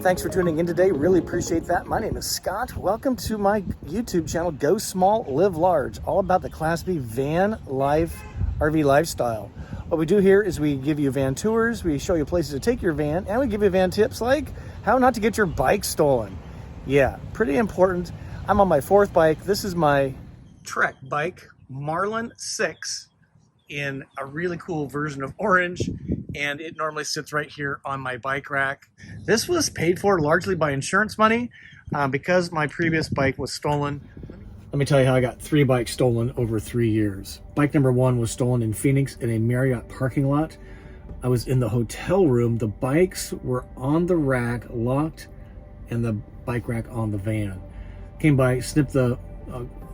Thanks for tuning in today. Really appreciate that. My name is Scott. Welcome to my YouTube channel, Go Small, Live Large, all about the Class B van life, RV lifestyle. What we do here is we give you van tours, we show you places to take your van, and we give you van tips like how not to get your bike stolen. Yeah, pretty important. I'm on my fourth bike. This is my Trek bike, Marlin 6, in a really cool version of orange, and it normally sits right here on my bike rack. This was paid for largely by insurance money because my previous bike was stolen. Let me tell you how I got 3 bikes stolen over 3 years. Bike number 1 was stolen in Phoenix in a Marriott parking lot. I was in the hotel room. The bikes were on the rack, locked, and the bike rack on the van. Came by, snipped the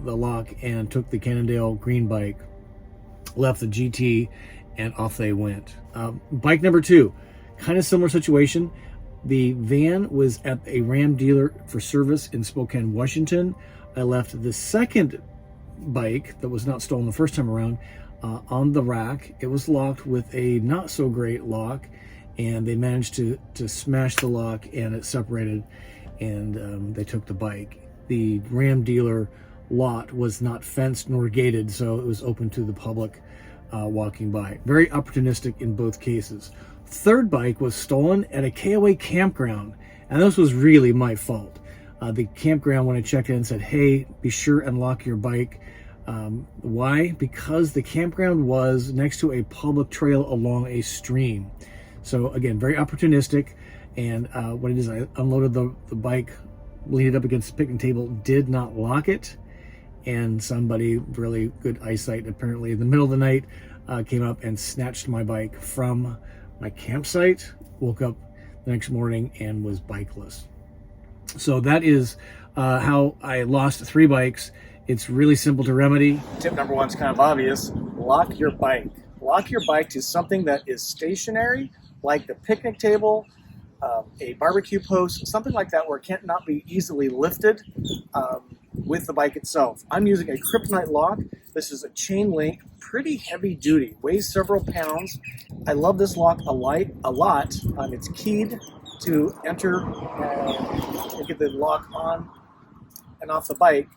lock, and took the Cannondale green bike, left the GT, and off they went. Bike number 2, kind of similar situation. The van was at a Ram dealer for service in Spokane, Washington. I left the second bike that was not stolen the first time around on the rack. It was locked with a not so great lock, and they managed to smash the lock, and it separated, and they took the bike. The Ram dealer lot was not fenced nor gated, so it was open to the public walking by. Very opportunistic in both cases. Third bike was stolen at a KOA campground, and this was really my fault. The campground, when I checked in, said, hey, be sure and lock your bike. Why? Because the campground was next to a public trail along a stream. So again, very opportunistic. And what it is, I unloaded the bike, leaned it up against the picnic table, did not lock it. And somebody, really good eyesight, apparently in the middle of the night, came up and snatched my bike from my campsite. Woke up the next morning and was bikeless. So that is how I lost 3 bikes. It's really simple to remedy. Tip number 1 is kind of obvious. Lock your bike. Lock your bike to something that is stationary, like the picnic table, a barbecue post, something like that where it cannot be easily lifted with the bike itself. I'm using a kryptonite lock. This is a chain link, pretty heavy duty, weighs several pounds. I love this lock a lot. It's keyed to enter and get the lock on and off the bike.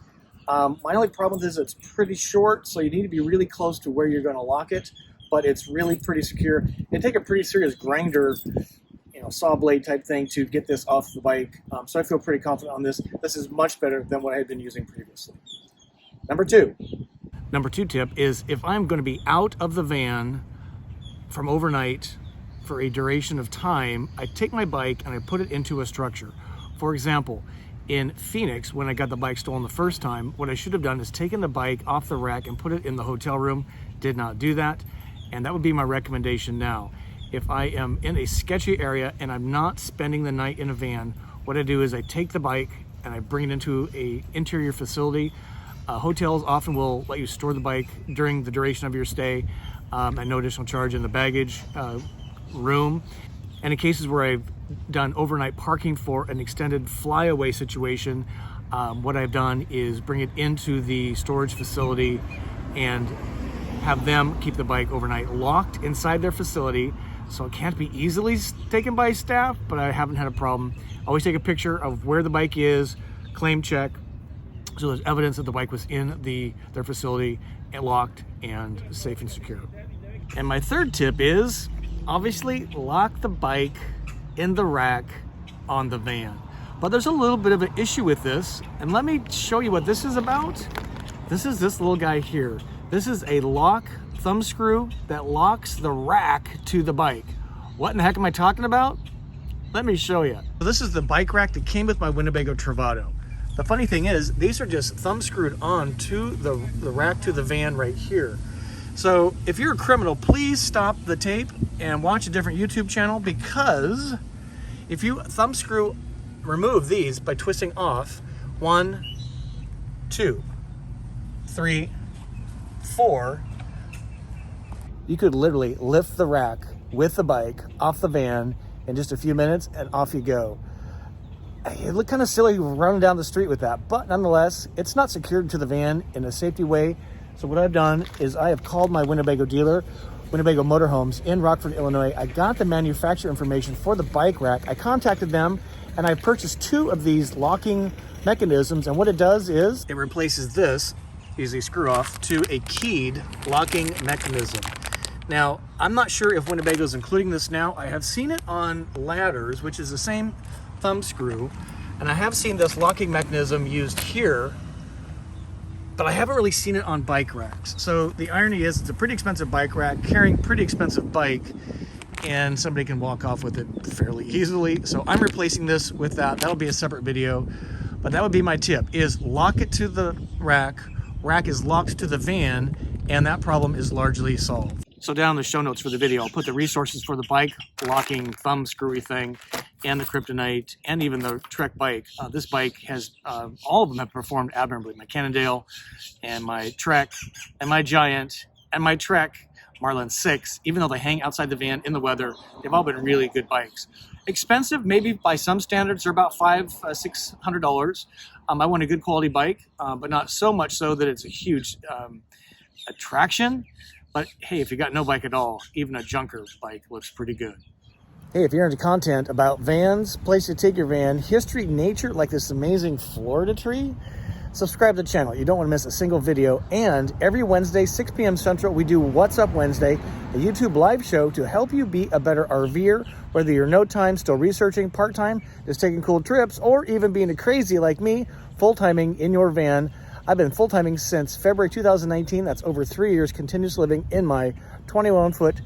My only problem is it's pretty short, so you need to be really close to where you're going to lock it, but it's really pretty secure. It'd take a pretty serious grinder, saw blade type thing to get this off the bike. So I feel pretty confident on this. This is much better than what I had been using previously. Number 2 tip is if I'm going to be out of the van from overnight for a duration of time, I take my bike and I put it into a structure. For example, in Phoenix, when I got the bike stolen the first time, what I should have done is taken the bike off the rack and put it in the hotel room. Did not do that. And that would be my recommendation now. If I am in a sketchy area and I'm not spending the night in a van, what I do is I take the bike and I bring it into a interior facility. Hotels often will let you store the bike during the duration of your stay at no additional charge in the baggage room. And in cases where I've done overnight parking for an extended flyaway situation, what I've done is bring it into the storage facility and have them keep the bike overnight locked inside their facility, so it can't be easily taken by staff, but I haven't had a problem. Always take a picture of where the bike is, claim check, so there's evidence that the bike was in their facility and locked and safe and secure. And my third tip is, obviously, lock the bike in the rack on the van. But there's a little bit of an issue with this, and let me show you what this is about. This is this little guy here. This is a lock thumb screw that locks the rack to the bike. What in the heck am I talking about? Let me show you. So this is the bike rack that came with my Winnebago Travato. The funny thing is, these are just thumb screwed on to the rack to the van right here. So if you're a criminal, please stop the tape and watch a different YouTube channel, because if you thumb screw remove these by twisting off 1, 2, 3, 4, you could literally lift the rack with the bike off the van in just a few minutes and off you go. It looked kind of silly running down the street with that, but nonetheless, it's not secured to the van in a safety way. So what I've done is I have called my Winnebago dealer, Winnebago Motorhomes in Rockford, Illinois. I got the manufacturer information for the bike rack. I contacted them And I purchased 2 of these locking mechanisms, and what it does is it replaces this, easy screw off, to a keyed locking mechanism. Now, I'm not sure if Winnebago is including this now. I have seen it on ladders, which is the same thumb screw, and I have seen this locking mechanism used here, but I haven't really seen it on bike racks. So the irony is, it's a pretty expensive bike rack carrying pretty expensive bike, and somebody can walk off with it fairly easily. So I'm replacing this with that. That'll be a separate video, but that would be my tip, is lock it to the rack. Rack is locked to the van, and that problem is largely solved. So down in the show notes for the video, I'll put the resources for the bike locking thumb screwy thing, and the Kryptonite, and even the Trek bike. This bike has, all of them have performed admirably. My Cannondale, and my Trek, and my Giant, and my Trek Marlin 6, even though they hang outside the van in the weather, they've all been really good bikes. Expensive, maybe by some standards, they're about $500–600. I want a good quality bike, but not so much so that it's a huge attraction. But hey, if you got no bike at all, even a junker bike looks pretty good. Hey, if you're into content about vans, place to take your van, history, nature, like this amazing Florida tree, subscribe to the channel. You don't want to miss a single video. And every Wednesday, 6 p.m. Central, we do What's Up Wednesday, a YouTube live show to help you be a better RVer, whether you're no time, still researching, part-time, just taking cool trips, or even being a crazy like me, full-timing in your van. I've been full-timing since February 2019. That's over 3 years continuous living in my 21-foot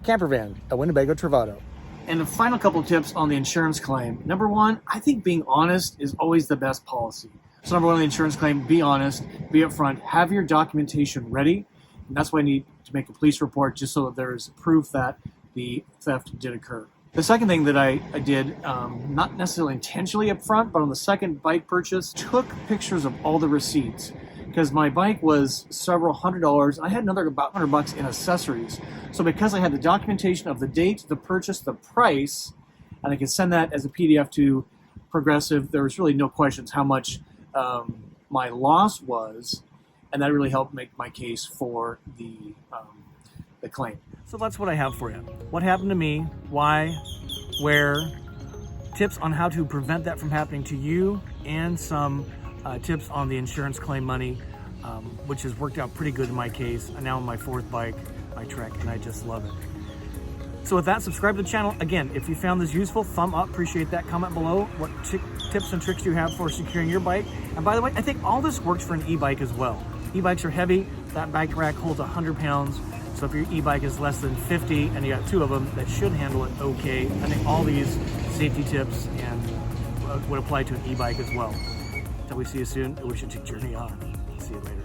camper van, a Winnebago Travato. And the final couple of tips on the insurance claim. Number 1, I think being honest is always the best policy. So number 1 on the insurance claim, be honest, be upfront, have your documentation ready. And that's why I need to make a police report, just so that there is proof that the theft did occur. The second thing that I did, not necessarily intentionally up front, but on the second bike purchase, took pictures of all the receipts, because my bike was several $100s. I had another about $100 in accessories. So because I had the documentation of the date, the purchase, the price, and I could send that as a PDF to Progressive, there was really no questions how much my loss was, and that really helped make my case for the claim. So that's what I have for you. What happened to me, why, where, tips on how to prevent that from happening to you, and some tips on the insurance claim money, which has worked out pretty good in my case. I'm now on my 4th bike, my Trek, and I just love it. So with that, subscribe to the channel. Again, if you found this useful, thumb up, appreciate that. Comment below what tips and tricks you have for securing your bike. And by the way, I think all this works for an e-bike as well. E-bikes are heavy. That bike rack holds 100 pounds. So if your e-bike is less than 50 and you got 2 of them, that should handle it okay. I think all these safety tips and would apply to an e-bike as well. Until we see you soon, I wish you to journey on. See you later.